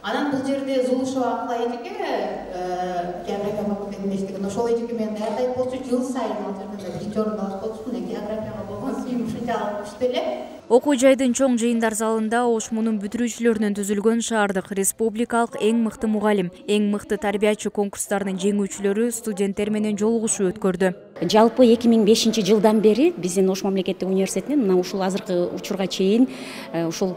Анан бул жерде Зулушева Акыл эжеке география факультетинде иштеген. Ошол эжеке менен даярдайт болчу, жыл сайын ал жерден биринчи орунду алып болчумун. Географияга болгон сүйүнүм ушунчалык күчтүү эле. Окуу жайдын чоң жыйындар залында ошмунун бүтүрүүчүлөрүнөн түзүлгөн шаардык республикалык эң мыкты мугалим, эң мыкты тарбиячы конкурстарынын жеңүүчүлөрү студенттер менен жолугушуу өткөрдү. Жалпы 2005 жылдан бери биздин Ош мамлекеттик университетинен мына ушул азыркы учурга чейин ушул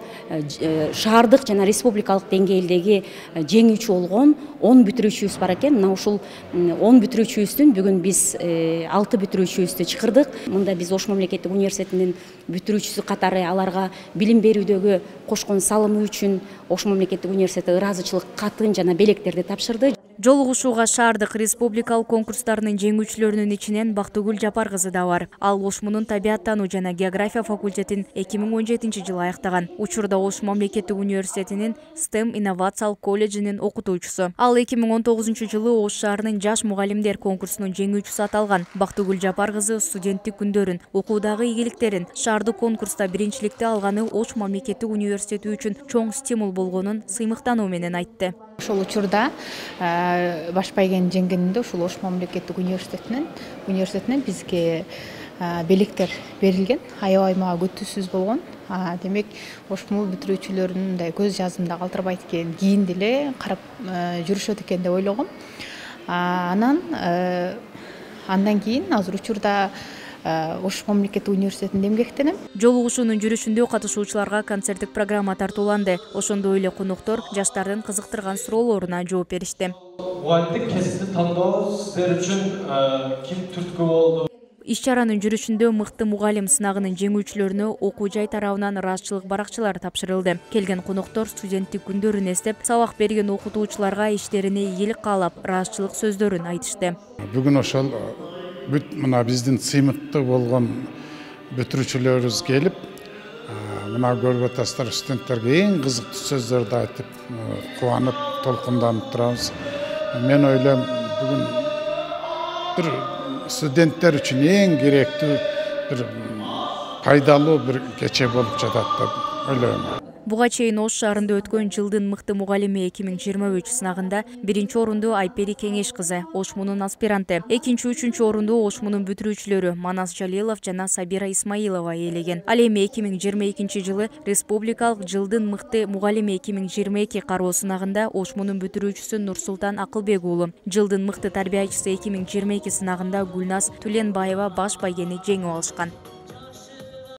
шаардык жана республикалык деңгээлдеги жеңүүчү болгон 10 бүтүрүүчүбүз бар экен. Мына ушул 10 бүтүрүүчүбүздүн бүгүн биз 6 бүтүрүүчүбүздү чакырдык. Мында биз Ош мамлекеттик университетинин бүтүрүүчүсү катары аларга билим берүүдөгү кошкон салымы үчүн Ош мамлекеттик университети ыраазычылык катын жана белектерди тапшырды. Жолугушууга шаардык республикалык конкурстарынын жеңүүчүлөрүнүн ичинен Бактыгүл Жапар кызы да бар. Ал Ошмунун табиаттануу жана география факультетин 2017 жылы аяктаган. Учурда Ош мамлекеттик университетинин STEM инновациялык колледжинин окутуучусу. Ал 2019 жылы Ош шаарынын жаш мугалимдер конкурсунун жеңүүчүсү аталган. Бактыгүл Жапар кызы студенттик күндөрүн, окуудагы ийгиликтерин, шаардык конкурста биринчиликти алганы Ош мамлекеттик университети үчүн чоң стимул болгонун сыймыктануу менен айтты. Ошол учурда баш байгени жеңгенинде ушул Ош мамлекеттик университетинен бизге белектер берилген, аябай мага күтүүсүз болгон. Демек Ошму бүтүрүүчүлөрүнүн мындай көз жазымда калтырбайт экен, кийин деле карап жүрүшөт экен деп ойлогом. Андан кийин азыр учурда Ош мамлекеттик университетинде эмгектенем. Жолугушуунун жүрүшүндө катышуучуларга концерттик программа тартууланды. Ошондой эле коноктор жаштардын кызыктырган суроолоруна жооп беришти. Мугалимдик кесипти тандоо сиздер үчүн ким түрткү болду? Иш-чаранын жүрүшүндө мыкты мугалим сынагынын жеңүүчүлөрүнө окуу жай тарабынан ыраазычылык баракчалар тапшырылды. Келген коноктор студенттик күндөрүн эстеп, сабак берген окутуучуларга иштерине ийгилик каалап, ыраазычылык сөздөрүн айтышты. Бүгүн ошол мына биздин сыймыкты болгон бүтүрүүчүлөрүбүз келип, мына көрүп атасыздар, студенттерге эң кызыктуу сөздөрдү айтып, кубанып, толкунданып турабыз. Мен ойлойм, бүгүн бир студенттер үчүн эң керектүү, бир пайдалуу бир кече болуп жатат деп ойлойм. Буга чейин Ош шаарында өткөн жылдын мыкты мугалими 2023 сынагында биринчи орунду Айпери Кеңеш кызы, Ошмунун аспиранты, экинчи, үчүнчү орунду Ошмунун бүтүрүүчүлөрү Манас Жалилов жана Сабира Исмаилова ээлеген. Ал эми 2022 жылы республикалык жылдын мыкты мугалими 2022 кароо сынагында Ошмунун бүтүрүүчүсү Нурсултан Акылбек уулу, жылдын мыкты тарбиячысы 2022 сынагында Гүлназ Түленбаева баш байгени жеңип алышкан.